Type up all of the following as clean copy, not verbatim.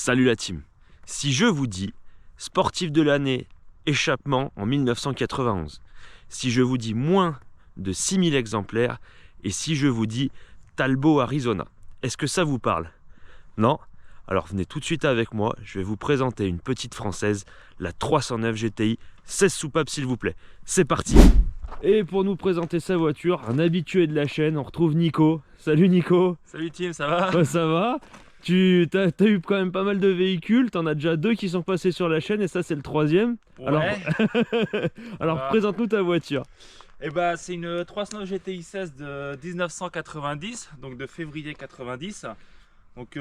Salut la team. Si je vous dis sportif de l'année, échappement en 1991, si je vous dis moins de 6000 exemplaires et si je vous dis Talbot Arizona, est-ce que ça vous parle? Non? Alors venez tout de suite avec moi, je vais vous présenter une petite française, la 309 GTI, 16 soupapes s'il vous plaît. C'est parti! Et pour nous présenter sa voiture, un habitué de la chaîne, on retrouve Nico. Salut Nico! Salut team, ça va? Ouais, ça va? Tu as eu quand même pas mal de véhicules, t'en as déjà 2 qui sont passés sur la chaîne et ça c'est le 3e. Ouais. Alors présente-nous ta voiture. Et bah c'est une 309 GTI 16 de 1990, donc de février 90. Donc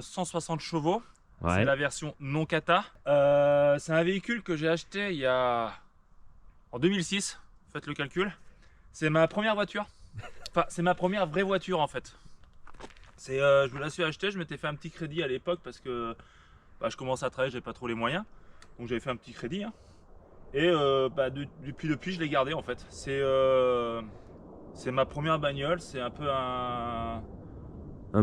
160 chevaux. Ouais. C'est la version non kata. C'est un véhicule que j'ai acheté en 2006, faites le calcul. C'est ma première voiture. Enfin c'est ma première vraie voiture en fait. Je me la suis acheté, je m'étais fait un petit crédit à l'époque parce que je commençais à travailler, j'avais pas trop les moyens. Donc j'avais fait un petit crédit. Hein. Et depuis je l'ai gardé en fait. C'est ma première bagnole, c'est un peu un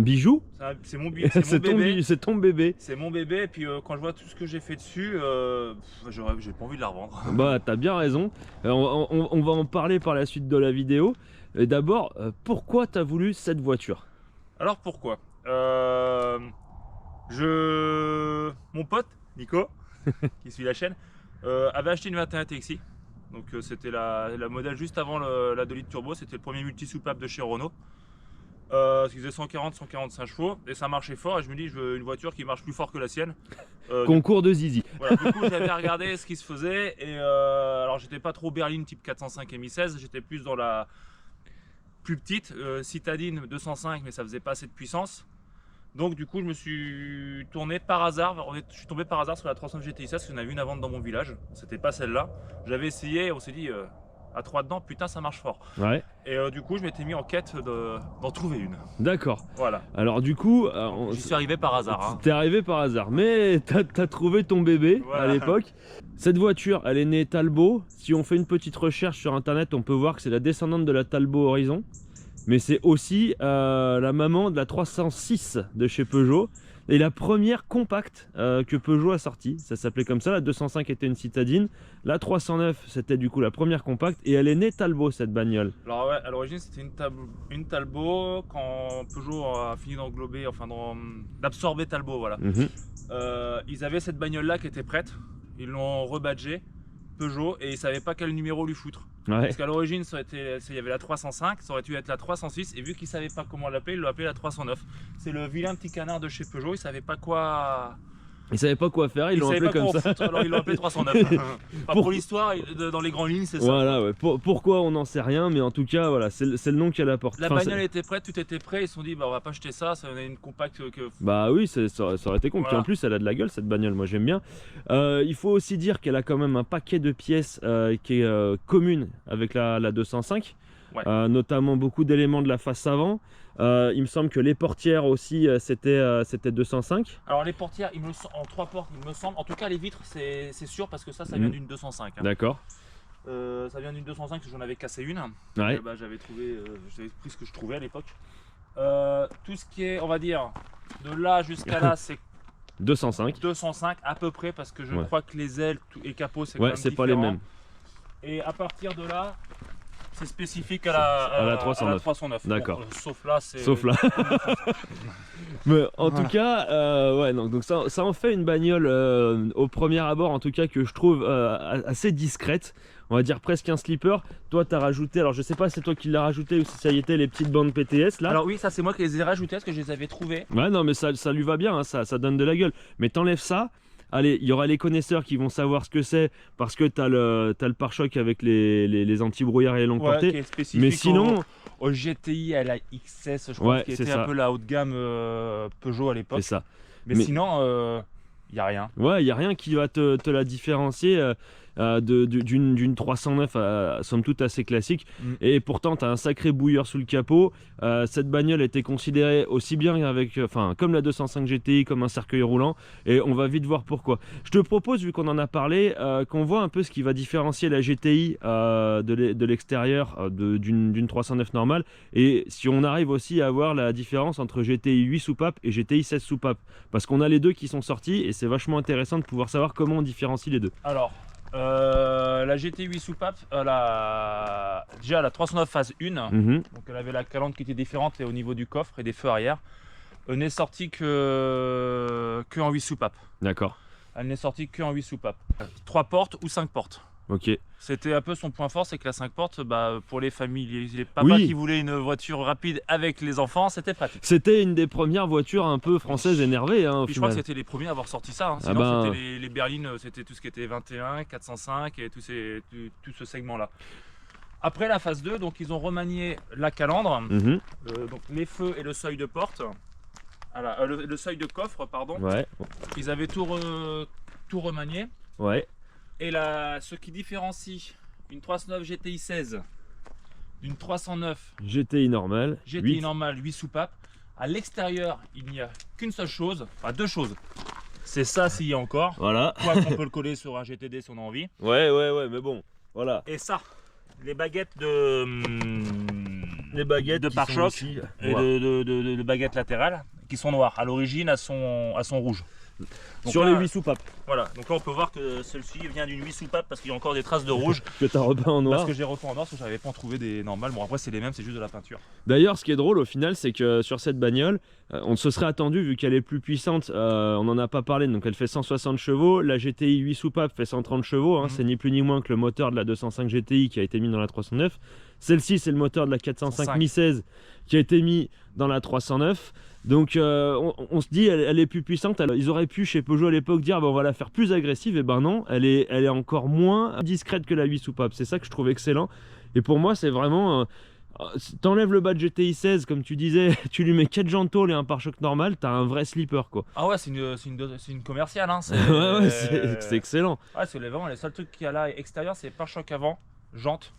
bijou? C'est mon bébé. C'est ton bébé. C'est mon bébé et puis quand je vois tout ce que j'ai fait dessus, j'ai pas envie de la revendre. Bah t'as bien raison. On va en parler par la suite de la vidéo. D'abord, pourquoi t'as voulu cette voiture? Alors pourquoi mon pote Nico, qui suit la chaîne, avait acheté une 21 TXI. Donc c'était la modèle juste avant la 2 litres turbo, c'était le premier multi-soupape de chez Renault. Ce qui faisait 140-145 chevaux et ça marchait fort et je me dis je veux une voiture qui marche plus fort que la sienne. Concours de zizi. Voilà, du coup j'avais regardé ce qui se faisait et alors j'étais pas trop berline type 405 MI16, j'étais plus dans la plus petite, citadine 205 mais ça faisait pas assez de puissance. Donc du coup je me suis tourné par hasard, je suis tombé par hasard sur la 309 GTI 16 parce qu'il y en avait une à vendre dans mon village, c'était pas celle-là. J'avais essayé, on s'est dit à 3 dedans, putain ça marche fort. Ouais. Et du coup je m'étais mis en quête d'en trouver une. D'accord. Voilà. Alors du coup, j'y suis arrivé par hasard. Hein. T'es arrivé par hasard, mais t'as trouvé ton bébé voilà. À l'époque. Cette voiture, elle est née Talbot. Si on fait une petite recherche sur internet, on peut voir que c'est la descendante de la Talbot Horizon. Mais c'est aussi la maman de la 306 de chez Peugeot. Et la première compacte que Peugeot a sortie. Ça s'appelait comme ça, la 205 était une citadine. La 309 c'était du coup la première compacte. Et elle est née Talbot cette bagnole. Alors ouais, à l'origine c'était une Talbot. Quand Peugeot a fini d'englober, enfin d'absorber Talbot, voilà. Ils avaient cette bagnole là qui était prête. Ils l'ont rebadgée Peugeot et ils savaient pas quel numéro lui foutre. Ouais. Parce qu'à l'origine il y avait la 305, ça aurait dû être la 306 et vu qu'ils savaient pas comment l'appeler, ils l'ont appelé la 309. C'est le vilain petit canard de chez Peugeot, ils savaient pas quoi... Ils savaient pas quoi faire, ils l'ont appelé comme ça. Alors ils l'ont appelé 309. Enfin, pour l'histoire, dans les grandes lignes, c'est ça. Voilà, ouais. Pourquoi on n'en sait rien, mais en tout cas, voilà, c'est le nom qu'elle apporte. La bagnole était prête, tout était prêt, ils se sont dit, bah on va pas acheter ça, ça est une compacte que... Bah oui, ça aurait été con. Voilà. Puis en plus, elle a de la gueule cette bagnole, moi j'aime bien. Il faut aussi dire qu'elle a quand même un paquet de pièces qui est commune avec la 205. Ouais. Notamment beaucoup d'éléments de la face avant. Il me semble que les portières aussi c'était 205. Alors les portières en 3 portes il me semble, en tout cas les vitres c'est sûr parce que ça vient d'une 205 hein. D'accord. Ça vient d'une 205 parce que j'en avais cassé une. Ouais. J'avais pris ce que je trouvais à l'époque. Tout ce qui est on va dire de là jusqu'à là c'est 205 à peu près parce que je crois que les ailes et capot c'est pas les mêmes. Et à partir de là c'est spécifique à la 309. D'accord. Bon, sauf là, c'est... Sauf là. Mais en tout cas, ouais, donc ça en fait une bagnole au premier abord, en tout cas, que je trouve assez discrète. On va dire presque un slipper. Toi, tu as rajouté, alors je sais pas si c'est toi qui l'as rajouté ou si ça y était, les petites bandes PTS là. Alors oui, ça c'est moi qui les ai rajoutées parce que je les avais trouvées. Ouais, non, mais ça lui va bien, hein, ça donne de la gueule. Mais t'enlèves ça. Allez, il y aura les connaisseurs qui vont savoir ce que c'est parce que tu as le pare-choc avec les anti-brouillards et les longues portées. Mais sinon, au GTI à la XS, je crois, qui était un peu la haut de gamme Peugeot à l'époque. C'est ça. Mais sinon, il n'y a rien. Ouais, il n'y a rien qui va te la différencier. d'une 309 somme toute assez classique. Et pourtant tu as un sacré bouilleur sous le capot. Cette bagnole était considérée aussi bien comme la 205 GTI, comme un cercueil roulant, et on va vite voir pourquoi. Je te propose, vu qu'on en a parlé, qu'on voit un peu ce qui va différencier la GTI de l'extérieur d'une 309 normale, et si on arrive aussi à voir la différence entre GTI 8 soupapes et GTI 16 soupapes, parce qu'on a les deux qui sont sortis et c'est vachement intéressant de pouvoir savoir comment on différencie les deux. Alors la GTI 8 soupapes, déjà la 309 phase 1, donc elle avait la calandre qui était différente et au niveau du coffre et des feux arrière. Elle n'est sortie que en 8 soupapes. D'accord. Elle n'est sortie que en 8 soupapes. 3 portes ou 5 portes. Ok. C'était un peu son point fort, c'est que la 5 portes, pour les familles, les papas qui voulaient une voiture rapide avec les enfants, c'était pratique. C'était une des premières voitures un peu françaises énervées. Hein, je crois que c'était les premiers à avoir sorti ça. Hein. Sinon, c'était les berlines, c'était tout ce qui était 21, 405 et tout ce segment-là. Après la phase 2, donc ils ont remanié la calandre, donc les feux et le seuil de porte. Voilà, le seuil de coffre, pardon. Ouais. Ils avaient tout remanié. Ouais. Et là, ce qui différencie une 309 GTI 16 d'une 309 GTI normale, 8 soupapes, à l'extérieur, il n'y a qu'une seule chose, enfin deux choses. C'est ça s'il y a encore. Voilà. Quoi qu'on peut le coller sur un GTD si on a envie. Ouais, mais bon, voilà. Et ça, les baguettes de pare-choc et de baguettes latérales qui sont noires. À l'origine, elles sont rouges. Donc sur là, les 8 soupapes. Voilà, donc là on peut voir que celle-ci vient d'une 8 soupapes parce qu'il y a encore des traces de rouge. Que tu as repeint en noir. Parce que j'ai repeint en noir parce que j'avais pas en trouvé des normales. Bon, après c'est les mêmes, c'est juste de la peinture. D'ailleurs, ce qui est drôle au final, c'est que sur cette bagnole, on se serait attendu, vu qu'elle est plus puissante, on n'en a pas parlé, donc elle fait 160 chevaux. La GTI 8 soupapes fait 130 chevaux, hein, c'est ni plus ni moins que le moteur de la 205 GTI qui a été mis dans la 309. Celle-ci, c'est le moteur de la 405 Mi 16 qui a été mis dans la 309. Donc on se dit elle est plus puissante. Alors, ils auraient pu chez Peugeot à l'époque dire on va la faire plus agressive, et ben non, elle est encore moins discrète que la 8 soupapes. C'est ça que je trouve excellent, et pour moi c'est vraiment t'enlèves le bas de GTI 16 comme tu disais, tu lui mets 4 jantes tôles et un pare-choc normal, t'as un vrai slipper quoi. Ah ouais, c'est une commerciale hein. Ouais, c'est excellent. Ouais, c'est vraiment les seuls trucs qu'il y a là extérieur, c'est pare-choc avant, jantes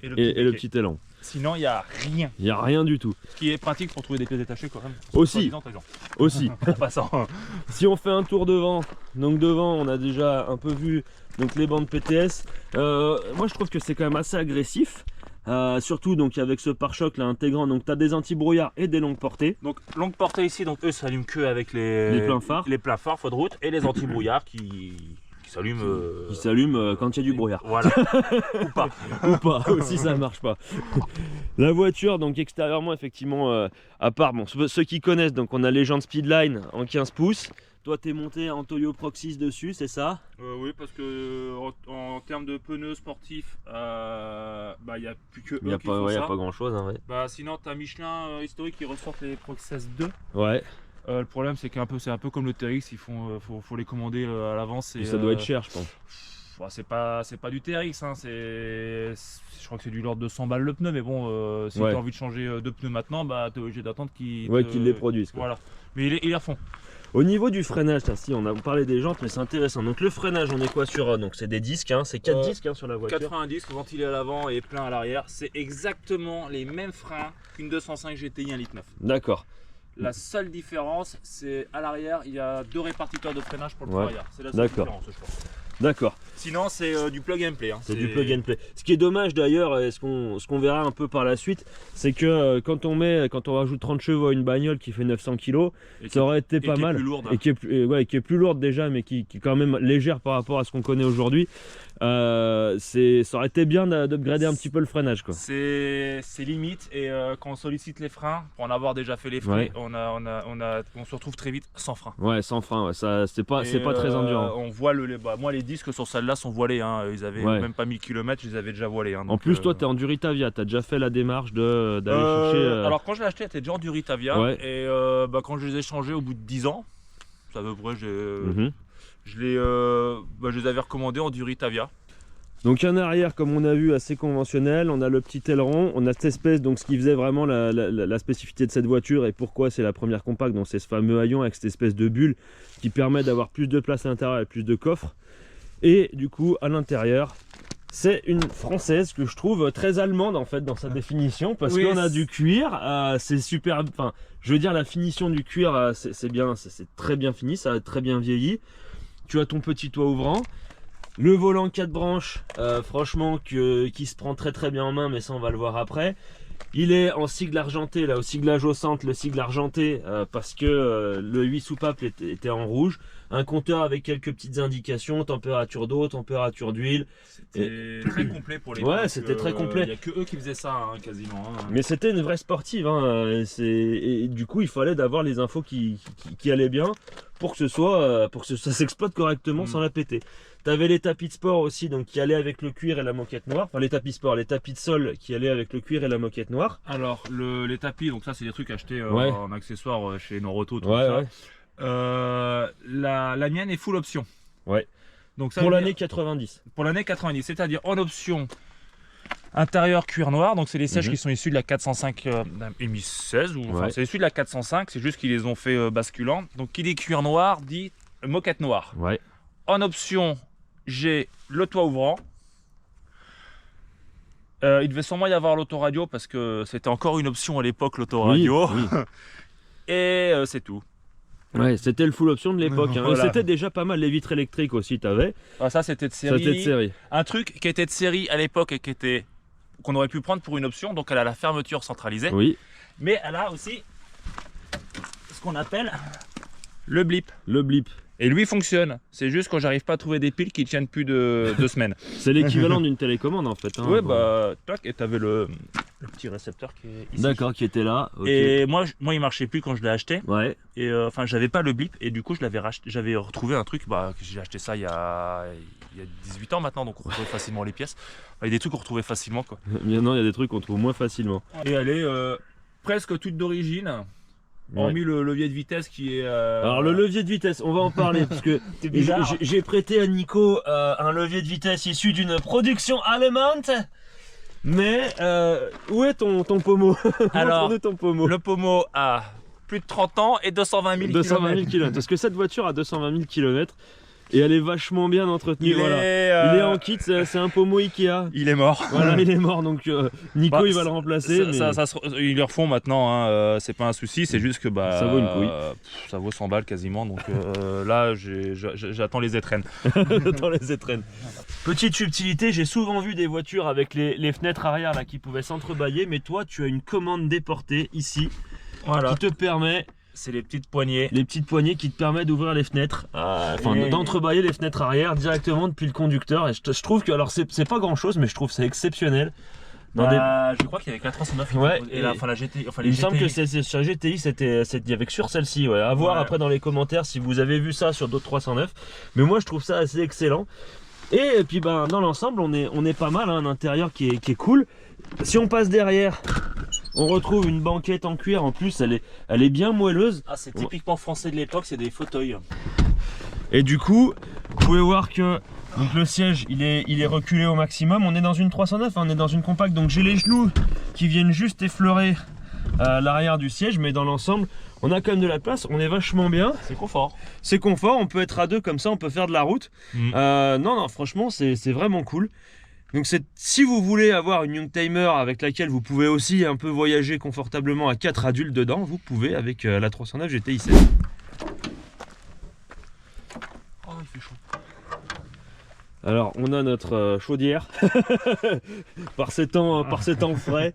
et le petit élan. Sinon, il n'y a rien. Il n'y a rien du tout. Ce qui est pratique pour trouver des pièces détachées quand même. Aussi. En passant. Si on fait un tour devant, donc devant, on a déjà un peu vu donc les bandes PTS. Moi, je trouve que c'est quand même assez agressif. Surtout donc avec ce pare-choc là intégrant, donc tu as des anti-brouillards et des longues portées. Donc longue portée ici, donc eux s'allument que avec les pleins phares feu de route, et les anti-brouillards qui s'allument quand il y a du brouillard. Voilà. Ou pas aussi ça marche pas. La voiture donc extérieurement effectivement à part ceux qui connaissent, donc on a les jantes Speedline en 15 pouces. Toi t'es monté en Toyo Proxys dessus, c'est ça? Oui, parce que en termes de pneus sportifs, il n'y a plus que eux qui font ça. Il n'y a pas grand chose. Hein, ouais. Sinon tu as Michelin historique qui ressortent les Proxys 2. Ouais. Le problème c'est c'est un peu comme le TRX, faut les commander à l'avance. Ça doit être cher je pense. C'est pas du TRX, hein, je crois que c'est du l'ordre de 100 balles le pneu, mais bon, si tu as envie de changer deux pneus maintenant, tu es obligé d'attendre qu'ils les produisent. Quoi. Voilà, mais ils les refont. Au niveau du freinage, si on a parlé des jantes, mais c'est intéressant. Donc le freinage, on est quoi sur donc c'est des disques, hein, c'est 4 disques sur la voiture. 90, ventilé à l'avant et plein à l'arrière. C'est exactement les mêmes freins qu'une 205 GTI 1,9 litre. D'accord. La seule différence, c'est à l'arrière, il y a 2 répartiteurs de freinage pour le frein arrière. C'est la seule différence, je crois. D'accord. Sinon, c'est du plug and play. Hein. C'est du plug and play. Ce qui est dommage d'ailleurs, et ce qu'on verra un peu par la suite, c'est que quand on rajoute 30 chevaux à une bagnole qui fait 900 kg, ça aurait été pas mal. Et qui est plus lourde déjà, mais qui est quand même légère par rapport à ce qu'on connaît aujourd'hui. Ça aurait été bien d'upgrader un petit peu le freinage, quoi. C'est limite, et quand on sollicite les freins, pour en avoir déjà fait les freins, on se retrouve très vite sans frein. Ouais, sans frein, ça c'est pas très endurant. On voit moi les disques sur celle-là sont voilés, hein. Ils avaient même pas 1000 km, je les avais déjà voilés. Hein. En plus, toi, tu es en Duritavia, tu as déjà fait la démarche d'aller chercher. Alors, quand je l'ai acheté, elle était déjà en Duritavia. Et quand je les ai changés au bout de 10 ans, ça veut vrai, je les avais recommandés en Duritavia. Donc un arrière comme on a vu assez conventionnel, on a le petit aileron, on a cette espèce, donc ce qui faisait vraiment la spécificité de cette voiture et pourquoi c'est la première compacte, donc c'est ce fameux haillon avec cette espèce de bulle qui permet d'avoir plus de place à l'intérieur et plus de coffre. Et du coup, à l'intérieur, c'est une française que je trouve très allemande en fait dans sa définition, parce Oui, qu'on a du cuir, c'est super, enfin je veux dire la finition du cuir c'est bien, c'est très bien fini, ça a très bien vieilli. Tu as ton petit toit ouvrant, le volant 4 branches, franchement qui se prend très bien en main, mais ça on va le voir après. Il est en sigle argenté, là au siglage au centre, le sigle argenté parce que le 8 soupape était en rouge. Un compteur avec quelques petites indications, température d'eau, température d'huile. C'était très complet pour les Ouais, c'était très complet. Il n'y a que eux qui faisaient ça, hein, quasiment. Hein. Mais c'était une vraie sportive, hein. Et du coup il fallait d'avoir les infos qui allaient bien pour que ça s'exploite correctement sans la péter. Tu avais les tapis de sport aussi, donc qui allaient avec le cuir et la moquette noire. Enfin les tapis sport, les tapis de sol qui allaient avec le cuir et la moquette noire. Alors les tapis, donc ça c'est des trucs achetés Ouais. en accessoires chez Noroto, tout Ouais, ça. ouais. La mienne est full option. Ouais. Donc ça Pour veut l'année dire- 90. Pour l'année 90, c'est-à-dire en option intérieur cuir noir, donc c'est les sièges qui sont issus de la 405 EMI 16, ou enfin Ouais. c'est issu de la 405, c'est juste qu'ils les ont fait basculants. Donc qui dit cuir noir dit moquette noire. Ouais. En option, j'ai le toit ouvrant. Il devait sûrement y avoir l'autoradio parce que c'était encore une option à l'époque, l'autoradio. Oui, oui. Et c'est tout. Ouais, c'était le full option de l'époque. Hein. Voilà. Et c'était déjà pas mal. Les vitres électriques aussi, t'avais. Ah, ça c'était de Ça série. c'était de série. Un truc qui était de série à l'époque et qu'on aurait pu prendre pour une option. Donc elle a la fermeture centralisée. Oui. Mais elle a aussi ce qu'on appelle le blip. Le blip. Et lui fonctionne. C'est juste quand j'arrive pas à trouver des piles qui tiennent plus de 2 semaines. C'est l'équivalent d'une télécommande en fait. Hein, Ouais, bon. bah, tac, et t'avais le petit récepteur qui est ici. D'accord, qui était là. Ok. Et moi, il marchait plus quand je l'ai acheté. Ouais. Et enfin, j'avais pas le blip. Et du coup, je l'avais racheté. J'avais retrouvé un truc. Bah, que j'ai acheté ça il y a 18 ans maintenant. Donc, on retrouvait facilement les pièces. Il y a des trucs qu'on retrouvait facilement, quoi. Maintenant, il y a des trucs qu'on trouve moins facilement. Et elle est presque toute d'origine. Ouais. Hormis le levier de vitesse qui est. Alors le levier de vitesse, on va en parler parce que C'est bizarre. j'ai prêté à Nico un levier de vitesse issu d'une production allemande. Mais où est ton pommeau? Alors, Montre-nous ton pommeau. le pommeau a plus de 30 ans et 220 000 220 000 km. km. Parce que cette voiture a 220 000 km et elle est vachement bien entretenue. Voilà. Il est en kit, c'est un pommeau Ikea. Il est mort. Voilà, il est mort, donc Nico Bah, il va le remplacer. mais... Ils le refont maintenant, hein, c'est pas un souci, c'est juste que bah, Ça vaut une couille. Ça vaut 100 balles quasiment, donc là j'attends les étrennes. Dans les étrennes. Petite subtilité, j'ai souvent vu des voitures avec les fenêtres arrière là qui pouvaient s'entrebâiller, mais toi tu as une commande déportée ici Voilà, qui te permet, c'est les petites poignées. les petites poignées qui te permettent d'ouvrir les fenêtres, enfin Et- d'entrebâiller les fenêtres arrière directement depuis le conducteur. Et je trouve que, alors c'est pas grand chose, mais je trouve ça exceptionnel. Dans des... Je crois qu'il y avait que la 309 Ouais, et la, enfin, la GTI, enfin, Il les me semble que GTI. c'est sur GTI, c'était avec sur celle-ci. Ouais. À voir Ouais. après dans les commentaires si vous avez vu ça sur d'autres 309. Mais moi je trouve ça assez excellent. Et puis ben, dans l'ensemble, on est pas mal, hein, un intérieur qui est cool. Si on passe derrière, on retrouve une banquette en cuir. En plus, elle est bien moelleuse. Ah, c'est typiquement français de l'époque, c'est des fauteuils. Et du coup, vous pouvez voir que donc, le siège il est reculé au maximum. On est dans une 309, hein, on est dans une compacte. Donc j'ai les genoux qui viennent juste effleurer l'arrière du siège. Mais dans l'ensemble, on a quand même de la place. On est vachement bien. C'est confort. C'est confort, on peut être à deux comme ça, on peut faire de la route. Non, franchement, c'est vraiment cool. Donc si vous voulez avoir une Youngtimer avec laquelle vous pouvez aussi un peu voyager confortablement à 4 adultes dedans, vous pouvez avec la 309 GTI 16. Oh, il fait chaud. Alors on a notre chaudière par ces temps frais.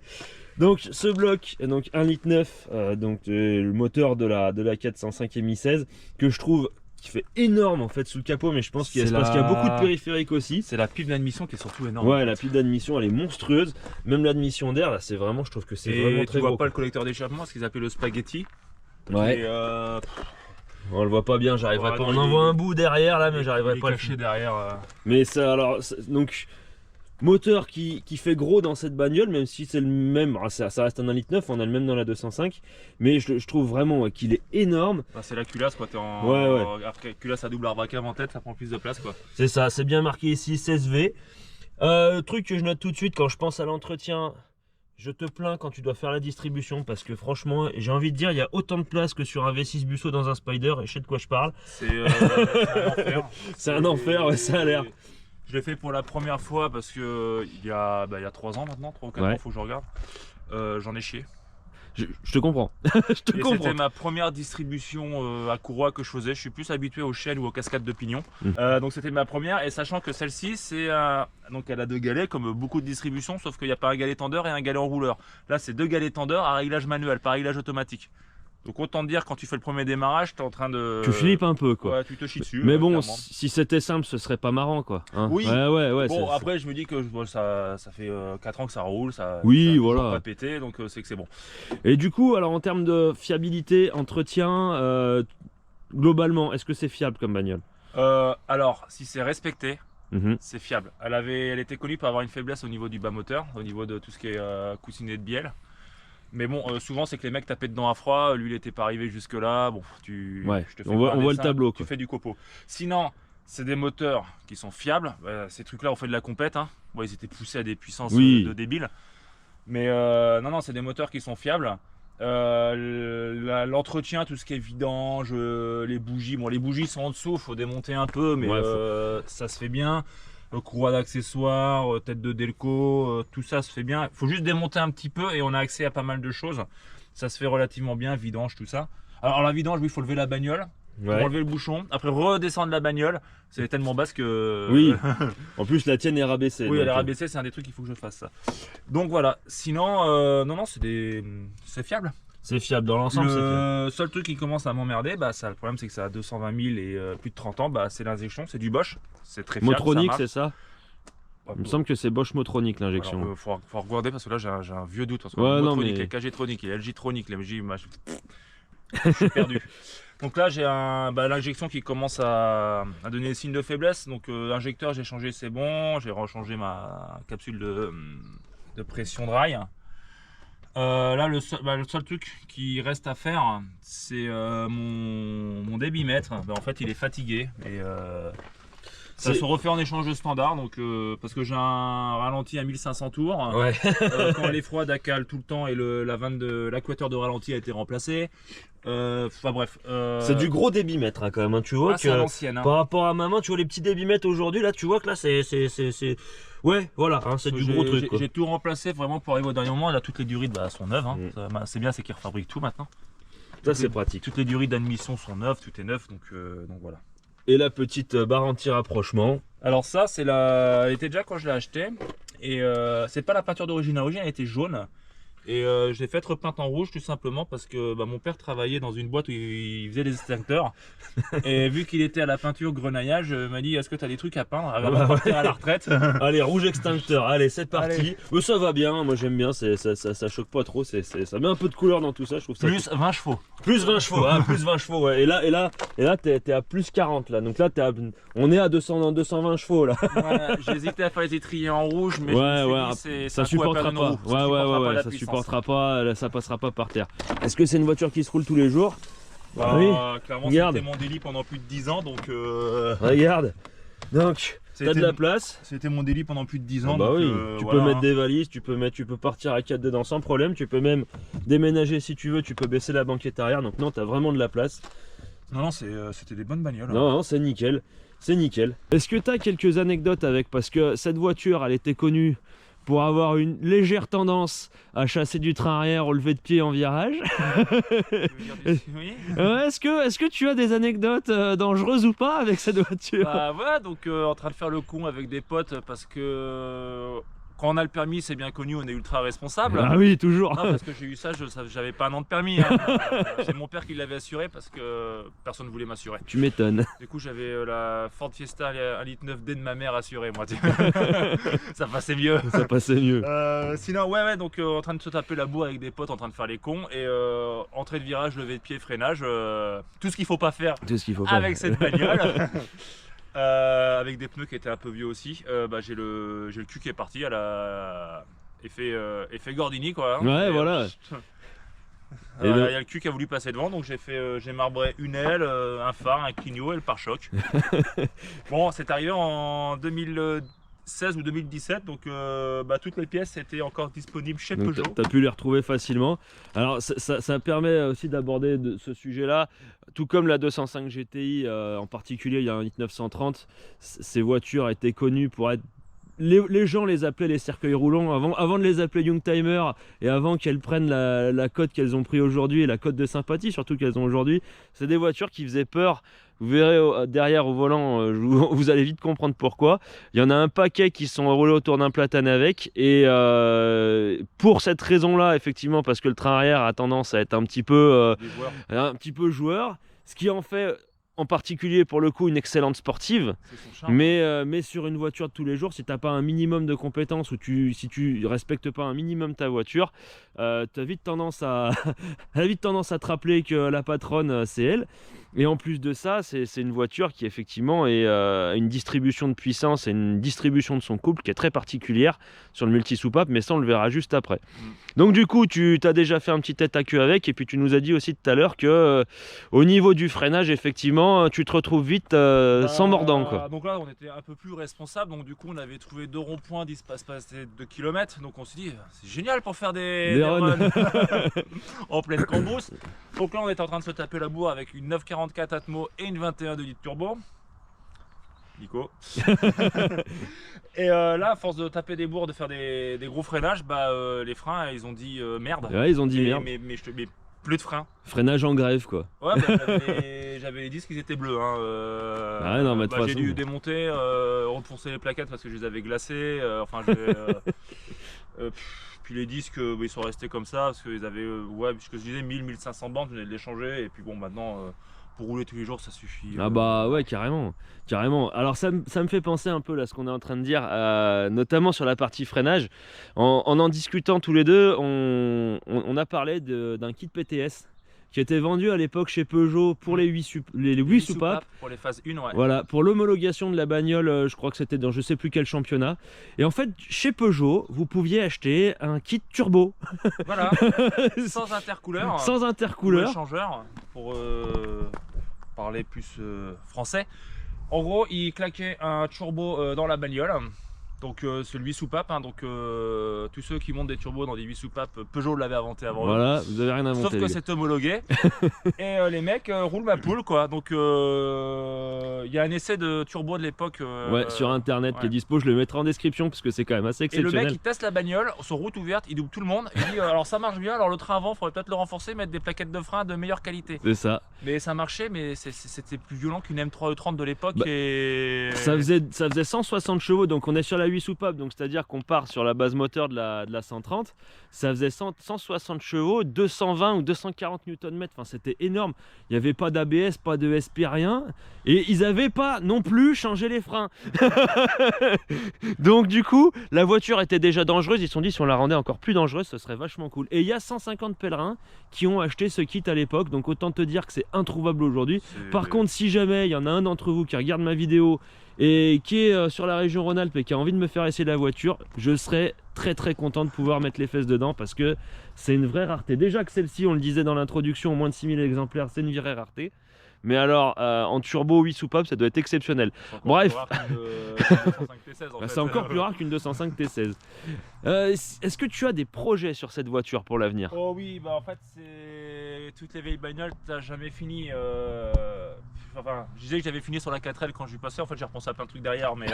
Donc ce bloc, donc 1,9 litre, donc le moteur de la 405 EMI 16 que je trouve qui fait énorme en fait sous le capot, mais je pense qu'il y a beaucoup de périphériques aussi. C'est la pipe d'admission qui est surtout énorme. Ouais, la pipe d'admission elle est monstrueuse. Même l'admission d'air là, c'est vraiment, je trouve que c'est vraiment Et très tu vois gros. pas le collecteur d'échappement, ce qu'ils appellent le spaghetti. Ouais. Et, On le voit pas bien, j'arriverai Ouais, pas. non, On en il voit est- un bout derrière là, mais il est j'arriverai pas à le caché derrière. Mais ça, alors, donc, moteur qui fait gros dans cette bagnole, même si c'est le même, ça reste un 1,9 litre, on a le même dans la 205, mais je trouve vraiment qu'il est énorme. Bah, c'est la culasse quoi. T'es en... Ouais. Après culasse à double arbacam en tête, ça prend plus de place quoi. C'est ça, c'est bien marqué ici 16V. Truc que je note tout de suite quand je pense à l'entretien je te plains quand tu dois faire la distribution parce que franchement, j'ai envie de dire, il y a autant de place que sur un V6 Busso dans un Spider et je sais de quoi je parle. C'est un enfer. C'est un enfer, ouais, ça a l'air. Je l'ai fait pour la première fois parce que il y a 3 ans maintenant, 3 ou 4 ans, faut que je regarde. J'en ai chié. Je te comprends. Je te comprends. C'était ma première distribution à courroie que je faisais. Je suis plus habitué aux chaînes ou aux cascades de pignons. Donc c'était ma première. Et sachant que celle-ci, donc elle a 2 galets comme beaucoup de distributions, sauf qu'il n'y a pas un galet tendeur et un galet enrouleur. Là, c'est 2 galets tendeurs à réglage manuel, pas réglage automatique. Donc autant dire, quand tu fais le premier démarrage, tu es en train de... Tu flippes un peu, quoi. Ouais, tu te chies dessus. Mais bon, clairement. si c'était simple, ce serait pas marrant, quoi. Hein. Oui. Ouais. Bon, après, je me dis que ça fait 4 ans que ça roule, oui, ça a voilà. toujours pas pété, donc c'est que c'est bon. Et du coup, alors en termes de fiabilité, entretien, globalement, est-ce que c'est fiable comme bagnole? Alors, si c'est respecté, c'est fiable. Elle était connue pour avoir une faiblesse au niveau du bas moteur, au niveau de tout ce qui est coussinet de bielle. Mais bon, souvent c'est que les mecs tapaient dedans à froid, lui il était pas arrivé jusque là. Bon, on voit le tableau, quoi. Tu fais du copeau. Sinon, c'est des moteurs qui sont fiables. Ces trucs-là, on fait de la compète. Hein. Bon, ils étaient poussés à des puissances de débiles. Mais non, c'est des moteurs qui sont fiables. L'entretien, tout ce qui est vidange, les bougies. Bon, les bougies sont en dessous, faut démonter un peu, mais ça se fait bien. Courroie d'accessoires, tête de Delco, tout ça se fait bien. Il faut juste démonter un petit peu et on a accès à pas mal de choses. Ça se fait relativement bien, vidange, tout ça. Alors la vidange, oui, il faut lever la bagnole, pour enlever le bouchon, après redescendre la bagnole. C'est tellement basse que... Oui, en plus la tienne est rabaissée. Oui, elle est rabaissée, c'est un des trucs qu'il faut que je fasse ça. Donc voilà, sinon, non, c'est fiable. C'est fiable dans l'ensemble. Le seul truc qui commence à m'emmerder, le problème c'est que ça a 220 000 et plus de 30 ans, c'est l'injection, c'est du Bosch, c'est très fiable. Motronic, c'est ça? Il me semble que c'est Bosch Motronic l'injection. Il faut regarder parce que là j'ai un vieux doute. Parce que Motronic, les KG-Tronic, les LG-Tronic, les MJ, je suis perdu. Donc là j'ai l'injection qui commence à donner des signes de faiblesse. Donc l'injecteur j'ai changé, c'est bon, j'ai rechangé ma capsule de pression de rail. Là le seul truc qui reste à faire, c'est mon débitmètre. En fait il est fatigué et ça se refait en échange de standard, donc parce que j'ai un ralenti à 1500 tours. Quand elle est froide, elle cale tout le temps et l'acquateur de ralenti a été remplacé. Enfin bref. C'est du gros débitmètre hein, quand même. Hein. Tu vois que l'ancienne, par rapport à ma main, tu vois les petits débitmètres aujourd'hui, là tu vois que là c'est ouais voilà, hein, c'est du gros truc. J'ai tout remplacé vraiment pour arriver au dernier moment. Là toutes les durites sont neuves. Hein. C'est bien, c'est qu'ils refabriquent tout maintenant. Ça c'est pratique. Toutes les durites d'admission sont neuves, tout est neuf, donc voilà. Et la petite barre anti-rapprochement. Alors ça, elle était déjà quand je l'ai acheté. Et c'est pas la peinture d'origine. L'origine, elle était jaune. Et je l'ai fait repeinte en rouge tout simplement parce que mon père travaillait dans une boîte où il faisait des extincteurs. Et vu qu'il était à la peinture grenaillage, il m'a dit: est-ce que tu as des trucs à peindre avant de partir à la retraite? Allez, rouge extincteur, allez c'est parti. Mais ça va bien, moi j'aime bien, ça choque pas trop, ça met un peu de couleur dans tout ça, je trouve ça. Plus 20 chevaux. Plus 20 chevaux, hein, plus 20 chevaux, ouais. Et là t'es à plus 40 là. Donc là on est à 220 chevaux là. Voilà, j'hésitais à faire les étriers en rouge, mais ça supportera pas. Ouais, ça supportera pas, ça passera pas par terre. Est-ce que c'est une voiture qui se roule tous les jours? Oui. Clairement, c'était mon délit pendant plus de 10 ans, donc. Regarde. Donc. T'as de la place. C'était mon délit pendant plus de 10 ans. Bah donc, oui, tu peux mettre des valises, tu peux partir à 4 dedans sans problème, tu peux même déménager si tu veux, tu peux baisser la banquette arrière, donc non, t'as vraiment de la place. Non, c'était des bonnes bagnoles. Non, c'est nickel, c'est nickel. Est-ce que t'as quelques anecdotes avec, parce que cette voiture, elle était connue pour avoir une légère tendance à chasser du train arrière au lever de pied en virage. Oui. Est-ce que tu as des anecdotes dangereuses ou pas avec cette voiture? Voilà, donc en train de faire le con avec des potes parce que quand on a le permis, c'est bien connu, on est ultra responsable. Ah oui, toujours. Non, parce que j'ai eu ça, j'avais pas un an de permis. Hein. C'est mon père qui l'avait assuré parce que personne ne voulait m'assurer. Tu m'étonnes. Du coup, j'avais la Ford Fiesta 1,9 litre de ma mère assurée, moi. Ça passait mieux. Ça passait mieux. Sinon, ouais, donc en train de se taper la bourre avec des potes, en train de faire les cons. Et entrée de virage, levée de pied, freinage. Tout ce qu'il faut pas faire avec cette bagnole. Avec des pneus qui étaient un peu vieux aussi, j'ai le cul qui est parti à la effet Gordini quoi. Hein. Ouais, voilà. Il y a le cul qui a voulu passer devant, donc j'ai marbré une aile, un phare, un clignot et le pare-choc. Bon, c'est arrivé en 2016 ou 2017, donc toutes les pièces étaient encore disponibles chez Donc Peugeot. tu as pu les retrouver facilement. Alors ça permet aussi d'aborder ce sujet-là, tout comme la 205 GTI, en particulier il y a un Hit 930, ces voitures étaient connues pour être... Les gens les appelaient les cercueils roulants avant de les appeler Youngtimer et avant qu'elles prennent la cote qu'elles ont pris aujourd'hui et la cote de sympathie surtout qu'elles ont aujourd'hui. C'est des voitures qui faisaient peur. Vous verrez derrière au volant, vous allez vite comprendre pourquoi. Il y en a un paquet qui sont roulés autour d'un platane avec. Et pour cette raison-là, effectivement, parce que le train arrière a tendance à être un petit peu joueur, ce qui en fait en particulier pour le coup une excellente sportive, mais sur une voiture de tous les jours, si tu n'as pas un minimum de compétences ou si tu respectes pas un minimum ta voiture, tu as vite tendance à te rappeler que la patronne c'est elle. Et en plus de ça, c'est une voiture qui effectivement est une distribution de puissance et une distribution de son couple qui est très particulière sur le multi-soupape, mais ça on le verra juste après. Donc du coup, tu t'as déjà fait un petit tête à queue avec, et puis tu nous as dit aussi tout à l'heure que au niveau du freinage, effectivement, tu te retrouves vite sans mordant, quoi. Donc là, on était un peu plus responsable, donc du coup, on avait trouvé 2 ronds-points d'espace de kilomètres, donc on s'est dit, c'est génial pour faire des runs en pleine cambrousse. Donc là, on était en train de se taper la bourre avec une 944 Atmo et une 21 de litres turbo. Nico. Et là, à force de taper des bourres, de faire des gros freinages, les freins, ils ont dit merde. Ouais, ils ont dit merde. Mais plus de freins. Freinage en grève, quoi. Ouais, j'avais les disques, ils étaient bleus. Ah non, mais j'ai dû démonter, refoncer les plaquettes parce que je les avais glacées. Puis les disques, ils sont restés comme ça parce qu'ils avaient, puisque je disais 1000-1500 bandes, je venais de les changer. Et puis bon, maintenant, pour rouler tous les jours, ça suffit. Ah bah ouais, carrément. Alors ça me fait penser un peu là, ce qu'on est en train de dire, notamment sur la partie freinage. En discutant tous les deux, on a parlé d'un kit PTS qui était vendu à l'époque chez Peugeot pour les 8 soupapes. Pour les phases 1, ouais. Voilà, pour l'homologation de la bagnole, je crois que c'était dans je sais plus quel championnat. Et en fait, chez Peugeot, vous pouviez acheter un kit turbo. Voilà, sans intercouleur. Sans intercouleur. Échangeur, pour parler plus français. En gros, il claquait un turbo dans la bagnole. Donc c'est le 8 soupapes, donc tous ceux qui montent des turbos dans des 8 soupapes, Peugeot l'avait inventé avant. Voilà, vous avez rien inventé. Sauf que c'est homologué. Et les mecs roulent ma poule, quoi. Donc il y a un essai de turbo de l'époque. Sur internet qui est dispo, je le mettrai en description parce que c'est quand même assez exceptionnel. Et le mec il teste la bagnole sur route ouverte, il double tout le monde. Il dit alors ça marche bien, alors le train avant, il faudrait peut-être le renforcer, mettre des plaquettes de frein de meilleure qualité. C'est ça. Mais ça marchait, mais c'était plus violent qu'une M3 E30 de l'époque. Ça faisait 160 chevaux, donc on est sur la 8 soupapes, donc c'est-à-dire qu'on part sur la base moteur de la 130. Ça faisait 160 chevaux, 220 ou 240 Nm, enfin c'était énorme. Il n'y avait pas d'ABS, pas de SP, rien. Et ils n'avaient pas non plus changé les freins. Donc du coup, la voiture était déjà dangereuse. Ils se sont dit, si on la rendait encore plus dangereuse, ce serait vachement cool. Et il y a 150 pèlerins qui ont acheté ce kit à l'époque. Donc autant te dire que c'est introuvable aujourd'hui. Par contre, si jamais il y en a un d'entre vous qui regarde ma vidéo et qui est sur la région Rhône-Alpes et qui a envie de me faire essayer la voiture, je serais très content de pouvoir mettre les fesses dedans parce que c'est une vraie rareté. Déjà que celle-ci, on le disait dans l'introduction, au moins de 6000 exemplaires, c'est une vraie rareté. Mais alors, en turbo 8 soupapes, ça doit être exceptionnel. Bref, c'est encore plus rare qu'une 205 T16. Est-ce que tu as des projets sur cette voiture pour l'avenir? Oh oui, en fait, c'est toutes les vieilles bagnoles, t'as jamais fini. Enfin, je disais que j'avais fini sur la 4L quand je suis passé. En fait, j'ai repensé à plein de trucs derrière. Mais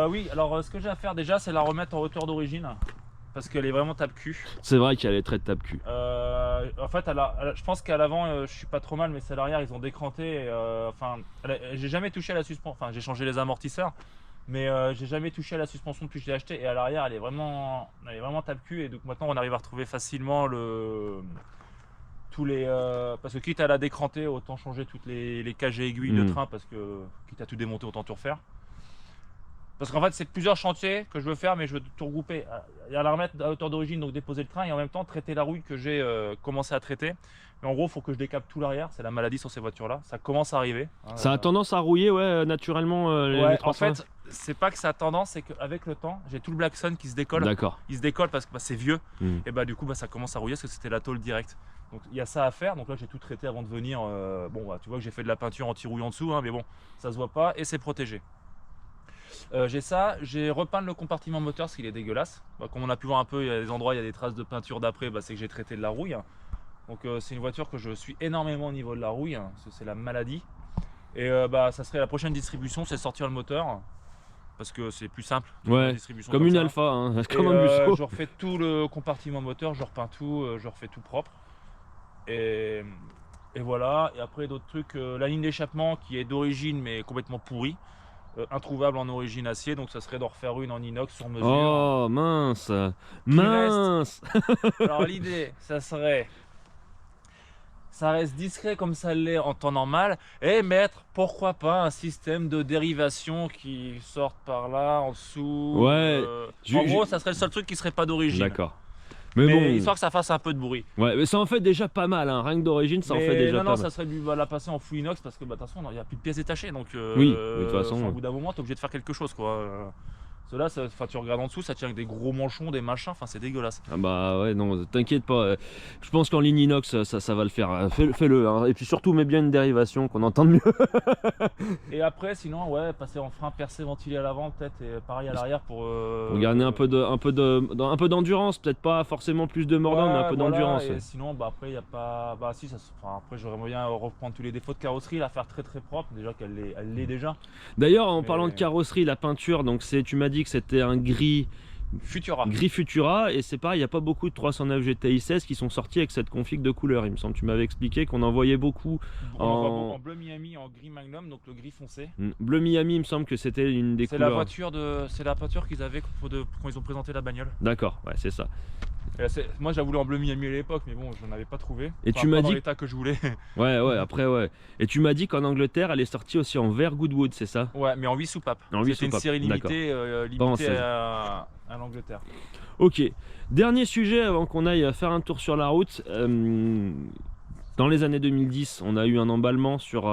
oui, alors ce que j'ai à faire déjà, c'est la remettre en hauteur d'origine. Parce qu'elle est vraiment tape-cul. C'est vrai qu'elle est très tape-cul. En fait, je pense qu'à l'avant, je suis pas trop mal, mais c'est à l'arrière, ils ont décranté. J'ai jamais touché à la suspension. Enfin, j'ai changé les amortisseurs, mais j'ai jamais touché à la suspension depuis que je l'ai acheté. Et à l'arrière, elle est vraiment tape-cul. Et donc maintenant, on arrive à retrouver facilement parce que quitte à la décranter, autant changer toutes les cages et aiguilles de train, parce que quitte à tout démonter, autant tout refaire. Parce qu'en fait, c'est plusieurs chantiers que je veux faire, mais je veux tout regrouper. Il y a la remettre à hauteur d'origine, donc déposer le train, et en même temps traiter la rouille que j'ai commencé à traiter. Mais en gros, il faut que je décape tout l'arrière. C'est la maladie sur ces voitures-là. Ça commence à arriver. Ça a tendance à rouiller, naturellement. Les en fait, c'est pas que ça a tendance, c'est qu'avec le temps, j'ai tout le Black Sun qui se décolle. D'accord. Il se décolle parce que c'est vieux. Et du coup, ça commence à rouiller parce que c'était la tôle directe. Donc il y a ça à faire. Donc là, j'ai tout traité avant de venir. Tu vois que j'ai fait de la peinture anti-rouille en dessous, mais bon, ça se voit pas et c'est protégé. J'ai ça, j'ai repeint le compartiment moteur parce qu'il est dégueulasse. Bah, comme on a pu voir un peu, il y a des endroits, il y a des traces de peinture d'après, bah, c'est que j'ai traité de la rouille. Donc c'est une voiture que je suis énormément au niveau de la rouille, c'est la maladie. Et bah, ça serait la prochaine distribution, c'est sortir le moteur. Parce que c'est plus simple. Ouais, comme une Alpha, hein, comme un Busso. Je refais tout le compartiment moteur, je repeins tout, je refais tout propre. Et voilà, et après d'autres trucs, la ligne d'échappement qui est d'origine mais complètement pourrie. Introuvable en origine acier, donc ça serait d'en refaire une en inox sur mesure. Oh mince, mince. Alors l'idée, ça reste discret comme ça l'est en temps normal, et mettre pourquoi pas un système de dérivation qui sorte par là en dessous. Ouais. En gros, ça serait le seul truc qui serait pas d'origine. D'accord. Mais bon, histoire que ça fasse un peu de bruit. Ouais, mais ça en fait déjà pas mal, hein. Rien que d'origine, ça en fait déjà pas mal. Non, ça serait la passer en full inox parce que bah, de toute façon, il n'y a plus de pièces détachées. Donc, oui, de toute façon. Au bout d'un moment, tu es obligé de faire quelque chose, quoi. Ceux-là, tu regardes en dessous, ça tient avec des gros manchons, des machins, enfin c'est dégueulasse. Ah bah ouais, non, t'inquiète pas. Je pense qu'en ligne inox, ça va le faire. Fais-le. Hein. Et puis surtout, mets bien une dérivation, qu'on entende mieux. Et après, sinon, ouais, passer en frein percé ventilé à l'avant, peut-être, et pareil à l'arrière pour garder un peu d'endurance, peut-être pas forcément plus de mordant, mais un peu d'endurance. Et sinon, bah après, il n'y a pas. Bah si, après, j'aimerais bien reprendre tous les défauts de carrosserie, la faire très très propre, déjà qu'elle l'est déjà. D'ailleurs, en parlant de carrosserie, la peinture, donc tu m'as dit que c'était un gris Futura, et c'est pareil, il n'y a pas beaucoup de 309 GTI 16 qui sont sortis avec cette config de couleur, il me semble. Tu m'avais expliqué qu'on en voyait beaucoup en bleu Miami, en gris Magnum, donc le gris foncé. Bleu Miami, il me semble que c'était une des couleurs. C'est la voiture qu'ils avaient quand ils ont présenté la bagnole. D'accord, ouais, c'est ça. Moi, j'avais voulu en bleu Miami à l'époque, mais bon, je n'en avais pas trouvé. Et tu m'as dit dans l'état que je voulais. Ouais, après, ouais. Et tu m'as dit qu'en Angleterre, elle est sortie aussi en vert Goodwood, c'est ça? Ouais, mais en 8 soupapes. C'était une série limitée, à l'Angleterre. Ok. Dernier sujet avant qu'on aille faire un tour sur la route. Dans les années 2010, on a eu un emballement sur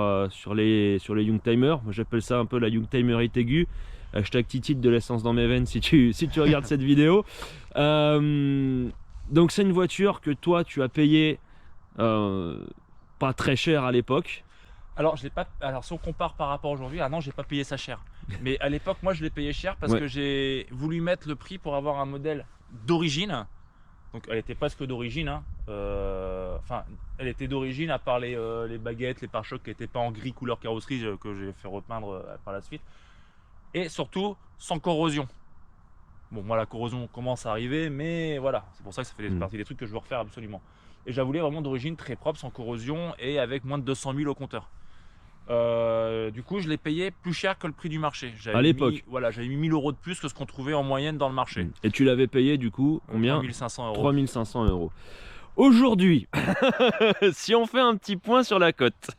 les Youngtimer. Moi, j'appelle ça un peu la Youngtimerite aiguë. Hashtag titite de l'essence dans mes veines si tu regardes cette vidéo. Donc c'est une voiture que toi tu as payé pas très cher à l'époque. Alors si on compare par rapport à aujourd'hui, non, j'ai pas payé ça cher. Mais à l'époque, moi je l'ai payé cher parce que j'ai voulu mettre le prix pour avoir un modèle d'origine. Donc elle était presque d'origine, hein. Enfin elle était d'origine à part les baguettes, les pare-chocs qui n'étaient pas en gris couleur carrosserie que j'ai fait repeindre par la suite. Et surtout sans corrosion. Bon, moi la corrosion commence à arriver, mais voilà, c'est pour ça que ça fait partie des trucs que je veux refaire absolument. Et je la voulais vraiment d'origine très propre, sans corrosion et avec moins de 200 000 au compteur. Du coup, je l'ai payé plus cher que le prix du marché. À l'époque. Voilà, j'avais mis 1000 € de plus que ce qu'on trouvait en moyenne dans le marché. Et tu l'avais payé du coup combien? 3500 €. 3500 €. Aujourd'hui, si on fait un petit point sur la cote,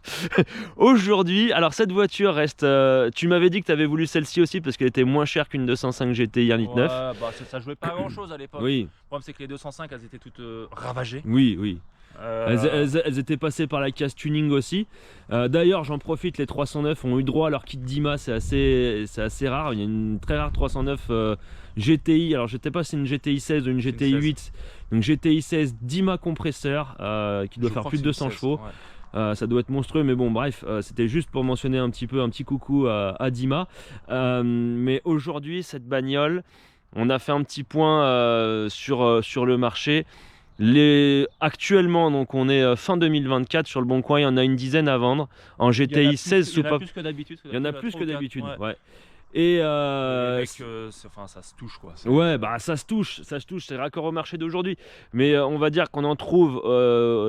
aujourd'hui, alors cette voiture reste, tu m'avais dit que tu avais voulu celle-ci aussi parce qu'elle était moins chère qu'une 205 GTI 1,9 litre. Bah, ça jouait pas à grand chose à l'époque. Oui. Le problème c'est que les 205 elles étaient toutes ravagées. Oui. Elles étaient passées par la case tuning aussi. D'ailleurs, j'en profite, les 309 ont eu droit à leur kit DIMA, c'est assez rare. Il y a une très rare 309 GTI. Alors, je ne sais pas si c'est une GTI 16 ou une GTI 8. Donc, GTI 16 DIMA compresseur qui doit faire plus de 200 chevaux. Ouais. Ça doit être monstrueux, mais bon, bref, c'était juste pour mentionner un petit coucou à DIMA. Mais aujourd'hui, cette bagnole, on a fait un petit point sur le marché. Actuellement, donc on est fin 2024 sur le Bon Coin, il y en a une dizaine à vendre en GTI 16 soupapes. Il y en a plus que d'habitude. Il y en a plus que d'habitude, ouais. Et ça se touche quoi. Ouais, bah ça se touche, c'est raccord au marché d'aujourd'hui. Mais on va dire qu'on en trouve,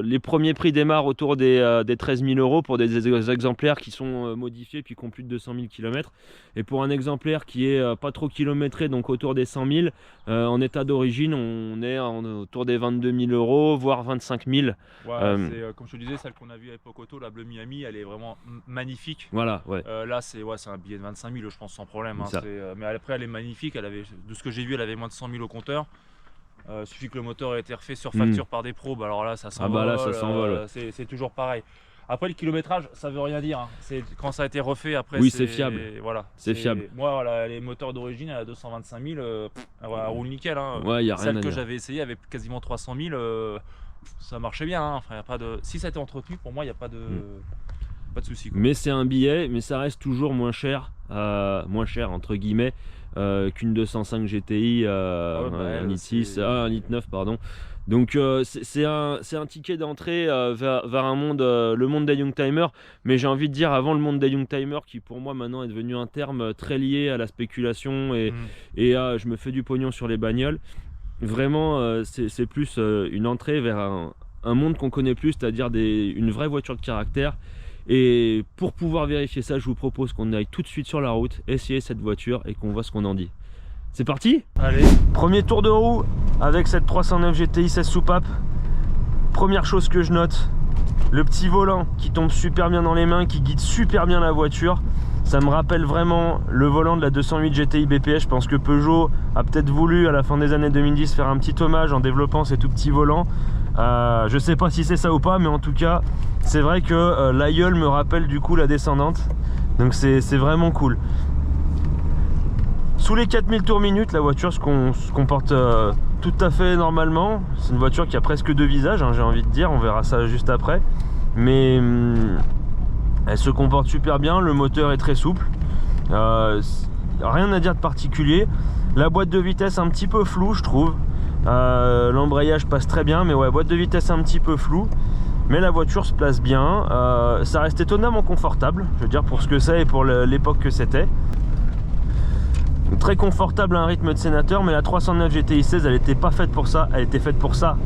les premiers prix démarrent autour des 13 000 € pour des exemplaires qui sont modifiés puis qui ont plus de 200 000 km. Et pour un exemplaire qui est pas trop kilométré, donc autour des 100 000, en état d'origine, on est autour des 22 000 €, voire 25 000. Ouais, comme je te disais, celle qu'on a vue à l'époque auto, la Bleu Miami, elle est vraiment magnifique. Voilà, ouais. Là, c'est un billet de 25 000, je pense, sans problème. Hein, mais après, elle est magnifique. De ce que j'ai vu, elle avait moins de 100 000 au compteur. Il suffit que le moteur ait été refait sur facture par des pros. Bah alors là, ça s'envole. Ah bah là, ça s'envole. C'est toujours pareil. Après, le kilométrage, ça veut rien dire. Hein. Quand ça a été refait, après, oui, c'est fiable. Voilà, c'est fiable. Moi, voilà, les moteurs d'origine à 225 000, elle roule nickel. Hein. Ouais, y a rien à dire. Celle que j'avais essayé avec quasiment 300 000, ça marchait bien. Hein. Enfin, y a pas de... Si ça a été entretenu, pour moi, il n'y a pas de souci. Mais c'est un billet, mais ça reste toujours moins cher moins cher entre guillemets qu'une 205 GTI, un i6, un i9 pardon. Donc c'est un ticket d'entrée vers un monde, le monde des Youngtimers, mais j'ai envie de dire avant le monde des Youngtimers qui pour moi maintenant est devenu un terme très lié à la spéculation et à je me fais du pognon sur les bagnoles. Vraiment c'est plus une entrée vers un monde qu'on connaît plus, c'est-à-dire une vraie voiture de caractère. Et pour pouvoir vérifier ça, je vous propose qu'on aille tout de suite sur la route, essayer cette voiture et qu'on voit ce qu'on en dit. C'est parti? Allez. Premier tour de roue avec cette 309 GTI 16 soupapes. Première chose que je note, le petit volant qui tombe super bien dans les mains, qui guide super bien la voiture. Ça me rappelle vraiment le volant de la 208 GTI BPS. Je pense que Peugeot a peut-être voulu à la fin des années 2010 faire un petit hommage en développant ces tout petits volants. Je sais pas si c'est ça ou pas, mais en tout cas c'est vrai que l'aïeul me rappelle du coup la descendante, donc c'est vraiment cool. Sous les 4000 tours minute, la voiture se comporte tout à fait normalement. C'est une voiture qui a presque deux visages, hein, j'ai envie de dire, on verra ça juste après, mais elle se comporte super bien, le moteur est très souple, rien à dire de particulier. La boîte de vitesse un petit peu floue je trouve. L'embrayage passe très bien, mais ouais, boîte de vitesse un petit peu floue, mais la voiture se place bien. Ça reste étonnamment confortable, je veux dire, pour ce que c'est et pour l'époque que c'était. Très confortable à un rythme de sénateur, mais la 309 GTI 16 elle était pas faite pour ça, elle était faite pour ça.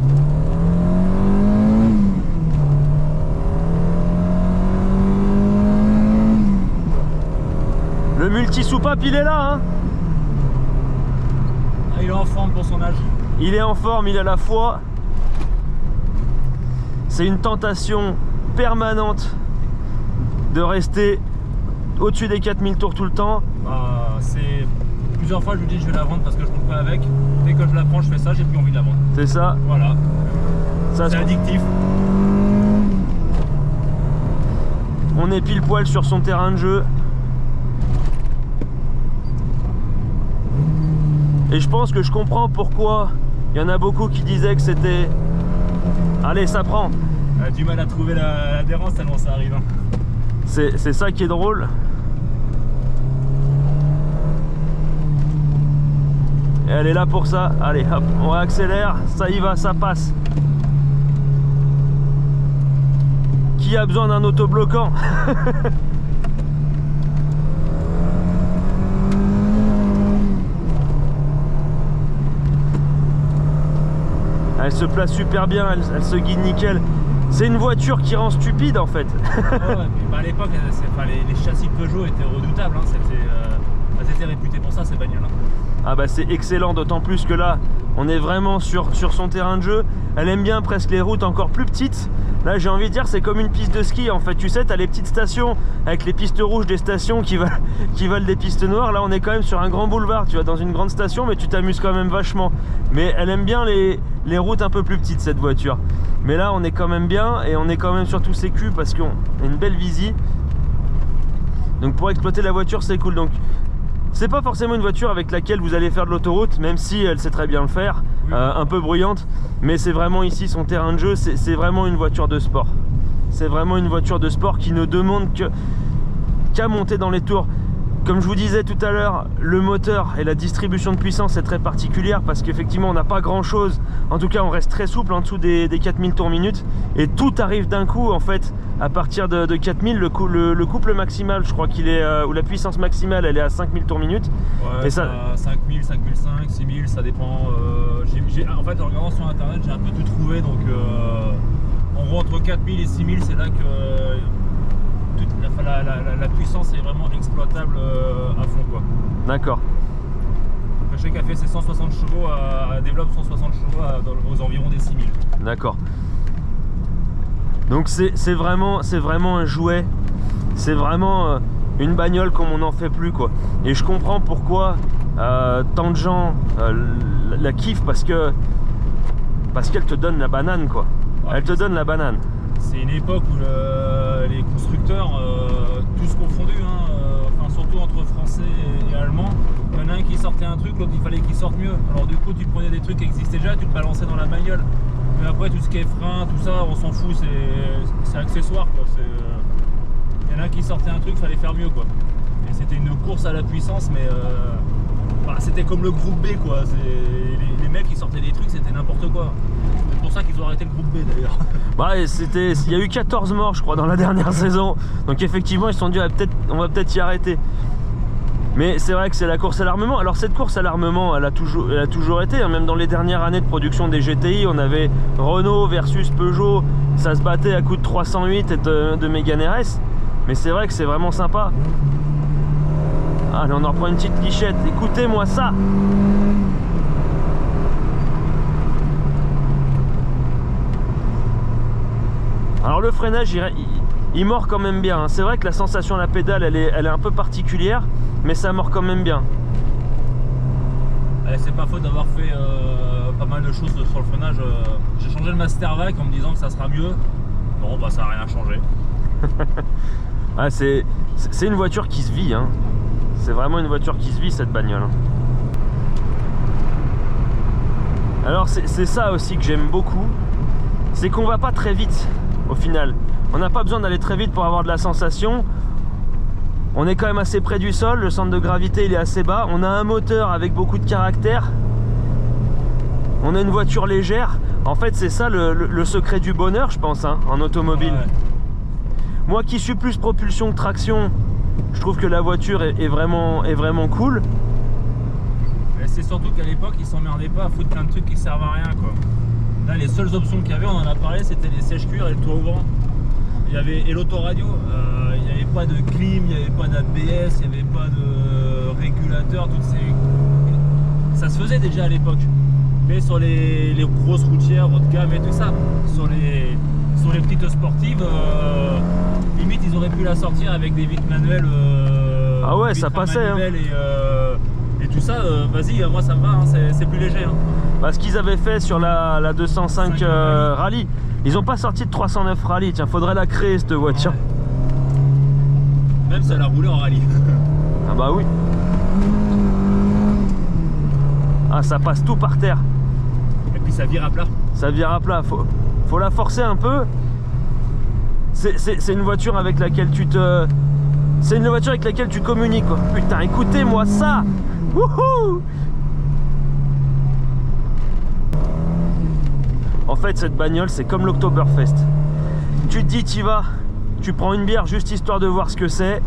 Le multi-soupape il est là hein. Il est en forme pour son âge. Il est en forme, il a la foi. C'est une tentation permanente de rester au-dessus des 4000 tours tout le temps. C'est plusieurs fois je me dis je vais la vendre parce que je roule pas avec. Dès que je la prends je fais ça, j'ai plus envie de la vendre. C'est ça. Voilà. Ça c'est addictif. On est pile poil sur son terrain de jeu. Et je pense que je comprends pourquoi il y en a beaucoup qui disaient que c'était... Allez, ça prend. Elle a du mal à trouver l'adhérence tellement ça arrive. Hein. C'est ça qui est drôle. Et elle est là pour ça. Allez, hop, on accélère. Ça y va, ça passe. Qui a besoin d'un autobloquant? Elle se place super bien, elle se guide nickel. C'est une voiture qui rend stupide en fait. À l'époque, les châssis Peugeot étaient redoutables. Hein. Elles étaient réputées pour ça ces bagnoles. Hein. Ah bah c'est excellent, d'autant plus que là, on est vraiment sur son terrain de jeu. Elle aime bien presque les routes encore plus petites. Là j'ai envie de dire c'est comme une piste de ski en fait. Tu sais, t'as les petites stations avec les pistes rouges des stations qui valent des pistes noires. Là on est quand même sur un grand boulevard. Tu vas dans une grande station mais tu t'amuses quand même vachement. Mais elle aime bien les routes un peu plus petites cette voiture. Mais là on est quand même bien et on est quand même surtout sécu parce qu'on a une belle visie. Donc pour exploiter la voiture c'est cool. Donc c'est pas forcément une voiture avec laquelle vous allez faire de l'autoroute, même si elle sait très bien le faire, un peu bruyante, mais c'est vraiment ici son terrain de jeu, c'est vraiment une voiture de sport. C'est vraiment une voiture de sport qui ne demande qu'à monter dans les tours. Comme je vous disais tout à l'heure, le moteur et la distribution de puissance est très particulière parce qu'effectivement on n'a pas grand chose, en tout cas on reste très souple en dessous des 4000 tours minute et tout arrive d'un coup en fait. À partir de 4000, le couple maximal, je crois qu'il est, ou la puissance maximale elle est à 5000 tours minute. Ouais, et ça 5000, 5005, 6000, ça dépend. En fait en regardant sur internet j'ai un peu tout trouvé, donc en gros entre 4000 et 6000 c'est là que la puissance est vraiment exploitable à fond quoi. D'accord. Je sais qu'elle fait ses 160 chevaux, elle développe 160 chevaux aux environs des 6000. D'accord. Donc c'est vraiment un jouet, c'est vraiment une bagnole comme on n'en fait plus quoi. Et je comprends pourquoi tant de gens la kiffent parce qu'elle te donne la banane quoi. Elle te donne la banane. C'est une époque où les constructeurs, tous confondus, hein, enfin, surtout entre français et allemands, il y en a un qui sortait un truc, l'autre il fallait qu'il sorte mieux. Alors du coup tu prenais des trucs qui existaient déjà, tu le balançais dans la bagnole. Mais après tout ce qui est frein, tout ça, on s'en fout, c'est accessoire quoi. Il y en a qui sortaient un truc, fallait faire mieux quoi. Et c'était une course à la puissance, mais c'était comme le groupe B quoi. Les mecs qui sortaient des trucs, c'était n'importe quoi. C'est pour ça qu'ils ont arrêté le groupe B d'ailleurs. Bah, il y a eu 14 morts je crois dans la dernière saison. Donc effectivement ils se sont dit on va peut-être y arrêter. Mais c'est vrai que c'est la course à l'armement. Alors cette course à l'armement, elle a toujours été, hein. Même dans les dernières années de production des GTI, on avait Renault versus Peugeot. Ça se battait à coups de 308 et de Mégane RS. Mais c'est vrai que c'est vraiment sympa. Allez, on en reprend une petite lichette. Écoutez-moi ça. Alors le freinage, il mord quand même bien. C'est vrai que la sensation à la pédale, elle est un peu particulière, mais ça mord quand même bien. C'est pas faute d'avoir fait pas mal de choses sur le freinage. J'ai changé le Mastervac en me disant que ça sera mieux. Bon, bah ça n'a rien changé. Ah, c'est une voiture qui se vit, hein. C'est vraiment une voiture qui se vit cette bagnole. Alors c'est ça aussi que j'aime beaucoup, c'est qu'on va pas très vite au final. On n'a pas besoin d'aller très vite pour avoir de la sensation. On est quand même assez près du sol, le centre de gravité il est assez bas. On a un moteur avec beaucoup de caractère. On a une voiture légère. En fait c'est ça le secret du bonheur je pense, hein, en automobile. Ouais. Moi qui suis plus propulsion que traction, je trouve que la voiture est vraiment cool. C'est surtout qu'à l'époque ils s'emmerdaient pas à foutre plein de trucs qui servent à rien quoi. Là les seules options qu'il y avait, on en a parlé, c'était les sèche-cuir et le toit ouvrant. Il y avait et l'autoradio, il n'y avait pas de clim, il n'y avait pas d'ABS, il n'y avait pas de régulateur, toutes ces... Ça se faisait déjà à l'époque. Mais sur les grosses routières haut de gamme et tout ça, sur les petites sportives, limite ils auraient pu la sortir avec des vitres manuelles. Ah ouais, ça passait. Hein. Et tout ça, vas-y, moi ça me va, hein, c'est plus léger. Hein. Bah, ce qu'ils avaient fait sur la 205 Rallye, ils n'ont pas sorti de 309 Rallye. Tiens, faudrait la créer cette voiture. Ouais. Même si elle a roulé en rallye. Ah bah oui. Ah, ça passe tout par terre. Et puis ça vire à plat. Ça vire à plat, faut la forcer un peu. C'est une voiture avec laquelle tu te... C'est une voiture avec laquelle tu communiques quoi. Putain, écoutez-moi ça. Wouhou. En fait cette bagnole c'est comme l'Oktoberfest. Tu te dis t'y vas, tu prends une bière juste histoire de voir ce que c'est.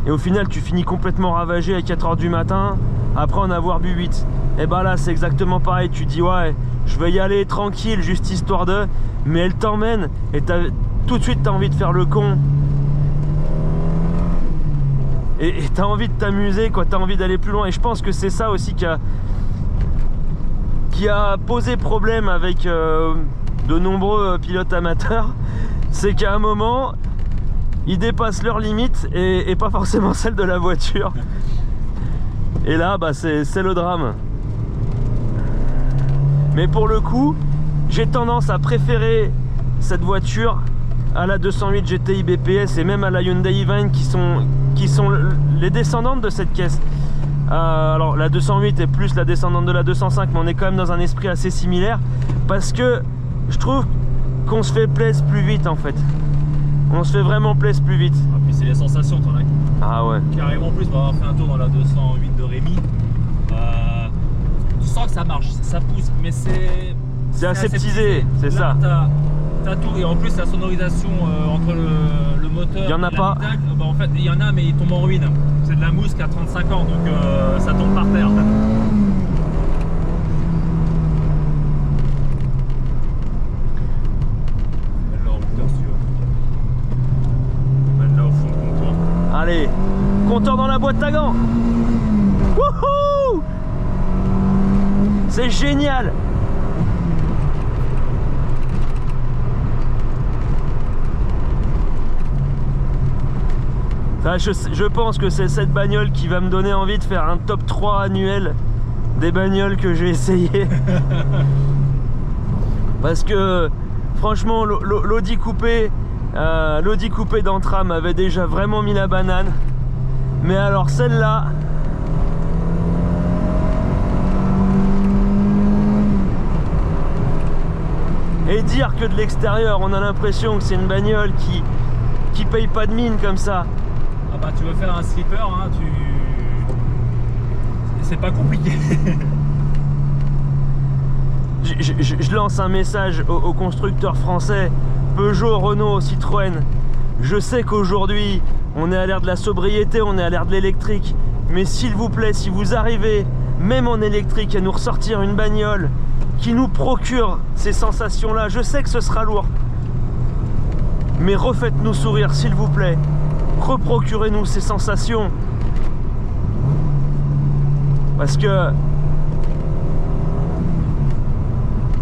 Et au final tu finis complètement ravagé à 4 h du matin après en avoir bu 8. Et bah là c'est exactement pareil, tu dis ouais je vais y aller tranquille juste histoire de... Mais elle t'emmène et tout de suite t'as envie de faire le con. Et t'as envie de t'amuser quoi, t'as envie d'aller plus loin. Et je pense que c'est ça aussi qui a posé problème avec de nombreux pilotes amateurs. C'est qu'à un moment ils dépassent leurs limites et pas forcément celle de la voiture. Et là bah c'est le drame. Mais pour le coup j'ai tendance à préférer cette voiture à la 208 GTI BPS et même à la Hyundai i20 qui sont les descendantes de cette caisse. Alors la 208 est plus la descendante de la 205, mais on est quand même dans un esprit assez similaire parce que je trouve qu'on se fait plaisir plus vite en fait. On se fait vraiment plaisir plus vite. Ah, puis c'est les sensations, t'en as. Ah ouais. Carrément plus, on va avoir fait un tour dans la 208 de Rémi. Tu sens que ça marche, ça pousse, mais c'est aseptisé, c'est ça. T'as tout, et en plus la sonorisation entre le moteur. Il y en a pas. Bah, en fait il y en a mais il tombe en ruine. C'est de la mousse qui a 35 ans donc ça tombe par terre. Allez, compteur dans la boîte à gants. Wouhou! C'est génial. Enfin, je pense que c'est cette bagnole qui va me donner envie de faire un top 3 annuel des bagnoles que j'ai essayé. Parce que franchement l'Audi coupé d'Antra m'avait déjà vraiment mis la banane. Mais alors celle-là, et dire que de l'extérieur on a l'impression que c'est une bagnole qui payent pas de mine comme ça. Ah bah tu veux faire un slipper, hein, c'est pas compliqué. Je lance un message aux constructeurs français, Peugeot, Renault, Citroën. Je sais qu'aujourd'hui, on est à l'ère de la sobriété, on est à l'ère de l'électrique. Mais s'il vous plaît, si vous arrivez, même en électrique, à nous ressortir une bagnole qui nous procure ces sensations-là, je sais que ce sera lourd. Mais refaites-nous sourire, s'il vous plaît. Reprocurez-nous ces sensations. Parce que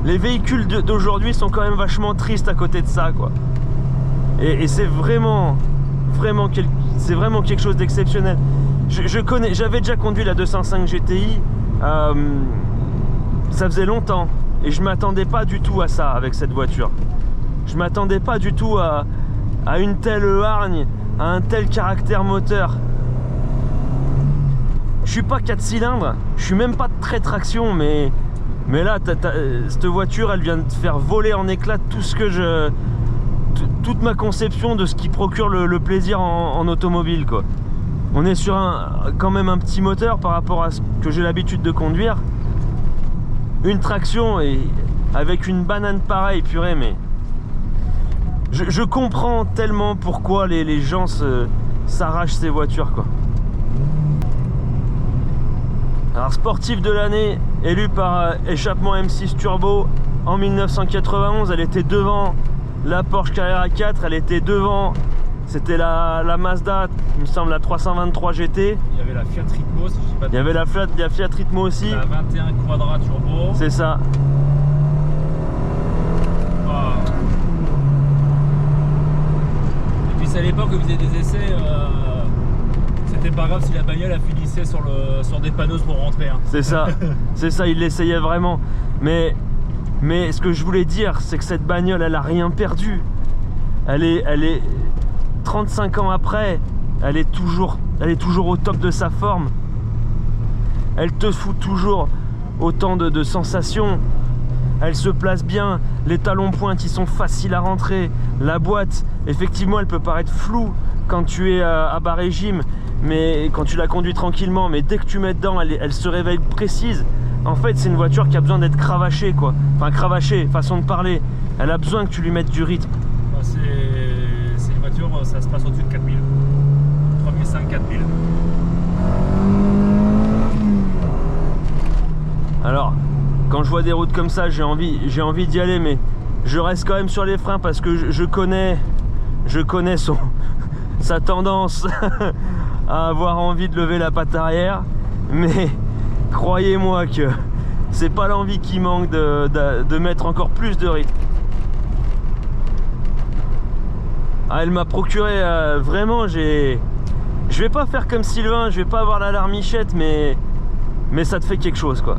les véhicules d'aujourd'hui sont quand même vachement tristes à côté de ça, quoi. Et c'est vraiment quelque chose d'exceptionnel. J'avais déjà conduit la 205 GTI, ça faisait longtemps, et je m'attendais pas du tout à ça avec cette voiture. Je m'attendais pas du tout à une telle hargne, à un tel caractère moteur. Je suis pas 4 cylindres, je suis même pas très traction, mais là, cette voiture, elle vient de faire voler en éclats tout ce que toute ma conception de ce qui procure le plaisir en automobile, quoi. On est sur quand même un petit moteur par rapport à ce que j'ai l'habitude de conduire. Une traction et avec une banane pareille, purée, mais je comprends tellement pourquoi les gens s'arrachent ces voitures, quoi. Alors, sportif de l'année, élu par Échappement M6 Turbo en 1991, elle était devant la Porsche Carrera 4, elle était devant, c'était la Mazda, il me semble la 323 GT. Il y avait la Fiat Ritmo, si je dis pas de Il y avait la Fiat Ritmo aussi. La 21 Quadra Turbo. C'est ça. Wow. Et puis c'est à l'époque où ils faisaient des essais. C'était pas grave si la bagnole a finissait sur des panneaux pour rentrer, hein. C'est ça, c'est ça, il l'essayait vraiment. Mais ce que je voulais dire, c'est que cette bagnole, elle a rien perdu. Elle est 35 ans après, elle est toujours au top de sa forme. Elle te fout toujours autant de sensations. Elle se place bien, les talons pointes ils sont faciles à rentrer. La boîte, effectivement, elle peut paraître floue quand tu es à bas régime, mais quand tu la conduis tranquillement, mais dès que tu mets dedans, elle se réveille précise. En fait, c'est une voiture qui a besoin d'être cravachée, quoi. Enfin, cravachée, façon de parler. Elle a besoin que tu lui mettes du rythme. Bah, c'est une voiture, ça se passe au-dessus de 4000. 3500, 4000. Alors, quand je vois des routes comme ça, j'ai envie d'y aller, mais je reste quand même sur les freins parce que je connais sa tendance à avoir envie de lever la patte arrière. Mais croyez-moi que c'est pas l'envie qui manque de mettre encore plus de rythme. Ah, elle m'a procuré vraiment, je vais pas faire comme Sylvain, je vais pas avoir la larmichette, mais ça te fait quelque chose, quoi.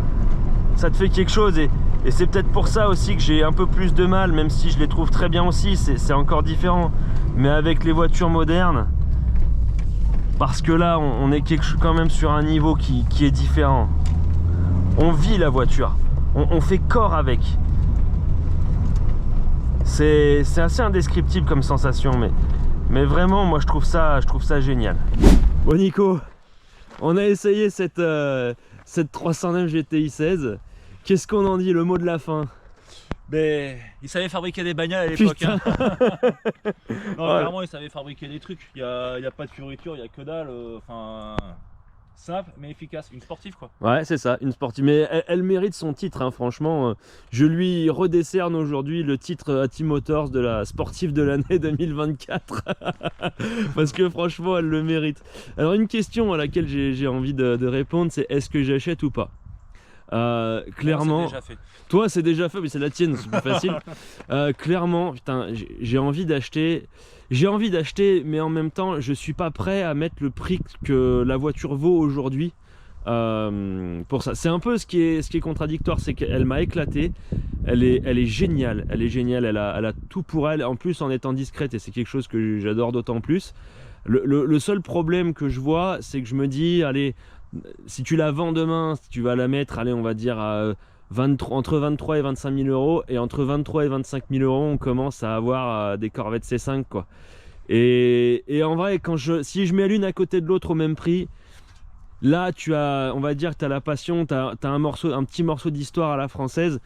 Ça te fait quelque chose, et c'est peut-être pour ça aussi que j'ai un peu plus de mal, même si je les trouve très bien aussi, c'est encore différent. Mais avec les voitures modernes, parce que là on est quand même sur un niveau qui est différent. On vit la voiture, on fait corps avec. C'est assez indescriptible comme sensation, mais vraiment moi je trouve ça génial. Bon Nico, on a essayé cette 309 GTI 16. Qu'est-ce qu'on en dit, le mot de la fin? Mais il savait fabriquer des bagnoles à l'époque, hein. Non, Ouais. clairement il savait fabriquer des trucs. Il y a pas de fioriture, il y a que dalle. Enfin, simple mais efficace, une sportive, quoi. Ouais, c'est ça, une sportive. Mais elle mérite son titre, hein, franchement. Je lui redécerne aujourd'hui le titre à Team Motors de la sportive de l'année 2024. Parce que franchement, elle le mérite. Alors, une question à laquelle j'ai envie de répondre, c'est est-ce que j'achète ou pas? Clairement, Non, c'est déjà fait. toi c'est déjà fait, mais c'est la tienne, c'est plus facile. Clairement, putain, j'ai envie d'acheter. J'ai envie d'acheter, mais en même temps, je suis pas prêt à mettre le prix que la voiture vaut aujourd'hui pour ça. C'est un peu ce qui est contradictoire, c'est qu'elle m'a éclaté. Elle est géniale, elle est géniale. Elle a tout pour elle. En plus, en étant discrète, et c'est quelque chose que j'adore d'autant plus. Le seul problème que je vois, c'est que je me dis, allez, si tu la vends demain, si tu vas la mettre, allez, on va dire à entre 23 et 25 000 euros, et entre 23 et 25 000 euros, on commence à avoir des Corvette C5, quoi. Et en vrai, si je mets l'une à côté de l'autre au même prix, là, on va dire que tu as la passion, tu as un petit morceau d'histoire à la française.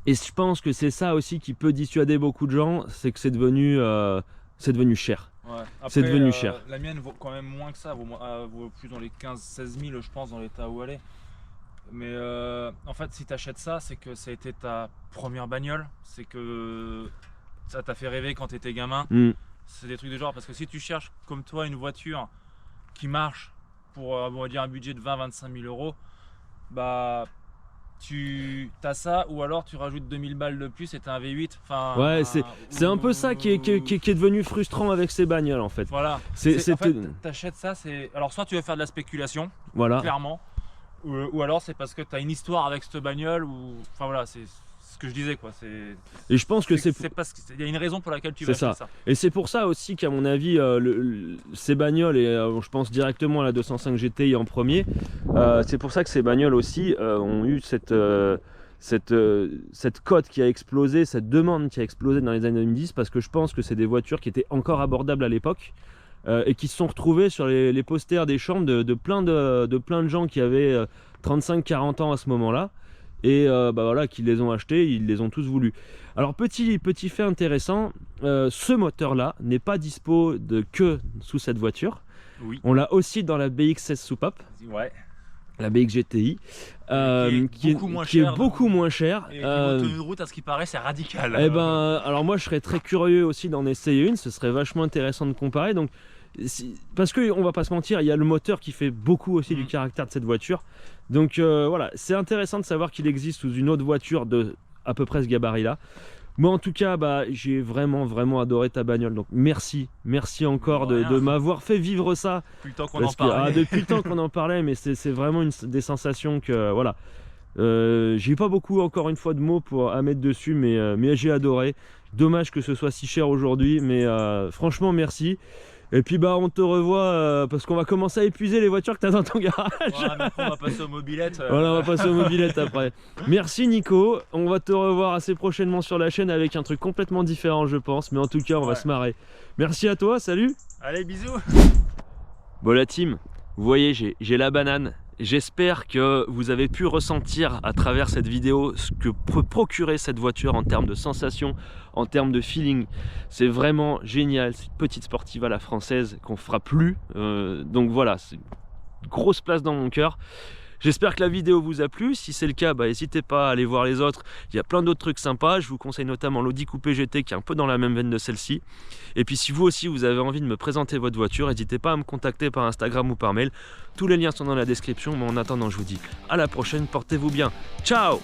Et je pense que c'est ça aussi qui peut dissuader beaucoup de gens, c'est que c'est devenu cher. Ouais. Après, c'est devenu cher. La mienne vaut quand même moins que ça, vaut plus dans les 15-16 000 je pense dans l'état où elle est. Mais en fait si tu achètes ça, c'est que ça a été ta première bagnole, c'est que ça t'a fait rêver quand tu étais gamin. C'est des trucs de genre, parce que si tu cherches comme toi une voiture qui marche pour on va dire un budget de 20-25 000 euros, bah tu as ça, ou alors tu rajoutes 2000 balles de plus et t'as un V8. Enfin, ouais, c'est un peu ça qui est devenu frustrant avec ces bagnoles en fait. Voilà. En fait, t'achètes ça, alors soit tu veux faire de la spéculation, voilà, clairement, ou alors c'est parce que tu as une histoire avec cette bagnole, ou enfin voilà, c'est ce que je disais quoi. Et je pense que c'est parce qu'il y a une raison pour laquelle tu vas acheter ça. Et c'est pour ça aussi qu'à mon avis, ces bagnoles, et je pense directement à la 205 GTI en premier, c'est pour ça que ces bagnoles aussi ont eu cette cote qui a explosé, cette demande qui a explosé dans les années 2010, parce que je pense que c'est des voitures qui étaient encore abordables à l'époque. Et qui se sont retrouvés sur les posters des chambres de plein de gens qui avaient 35-40 ans à ce moment-là, et voilà, qui les ont achetés, ils les ont tous voulu. Alors petit fait intéressant, ce moteur là n'est pas dispo que sous cette voiture. Oui. On l'a aussi dans la BX16 soupape. Ouais. La BX GTI, qui est beaucoup moins cher. Et niveau tenue de route, à ce qui paraît, c'est radical. Eh ben, alors moi, je serais très curieux aussi d'en essayer une. Ce serait vachement intéressant de comparer. Donc, parce que on va pas se mentir, il y a le moteur qui fait beaucoup aussi du caractère de cette voiture. Donc voilà, c'est intéressant de savoir qu'il existe sous une autre voiture de à peu près ce gabarit-là. Moi en tout cas, j'ai vraiment adoré ta bagnole, donc merci encore de m'avoir fait vivre ça. Depuis le temps qu'on en parlait. Depuis le temps qu'on en parlait, mais c'est vraiment des sensations que voilà. J'ai pas beaucoup encore une fois de mots à mettre dessus, mais j'ai adoré. Dommage que ce soit si cher aujourd'hui, mais franchement merci. Et puis on te revoit parce qu'on va commencer à épuiser les voitures que tu as dans ton garage. Ouais, on va passer aux mobilettes. Voilà, on va passer aux mobilettes après. Merci Nico, on va te revoir assez prochainement sur la chaîne avec un truc complètement différent je pense, mais en tout cas on va se marrer. Merci à toi, salut. Allez, bisous. Bon la team, vous voyez j'ai la banane. J'espère que vous avez pu ressentir à travers cette vidéo ce que peut procurer cette voiture en termes de sensations, en termes de feeling. C'est vraiment génial, c'est une petite sportive à la française qu'on fera plus. Donc voilà, c'est une grosse place dans mon cœur. J'espère que la vidéo vous a plu. Si c'est le cas, n'hésitez pas à aller voir les autres. Il y a plein d'autres trucs sympas. Je vous conseille notamment l'Audi Coupé GT qui est un peu dans la même veine de celle-ci. Et puis si vous aussi vous avez envie de me présenter votre voiture, n'hésitez pas à me contacter par Instagram ou par mail. Tous les liens sont dans la description. Mais en attendant, je vous dis à la prochaine. Portez-vous bien. Ciao!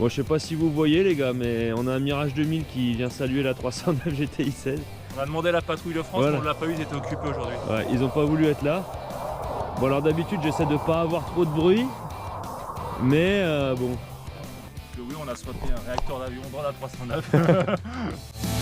Bon, je sais pas si vous voyez les gars, mais on a un Mirage 2000 qui vient saluer la 309 GTI 16. On a demandé à la patrouille de France, voilà. Mais on ne l'a pas eu, ils étaient occupés aujourd'hui. Ouais, ils n'ont pas voulu être là. Bon alors d'habitude j'essaie de pas avoir trop de bruit, mais bon. Oui, on a swappé un réacteur d'avion dans la 309.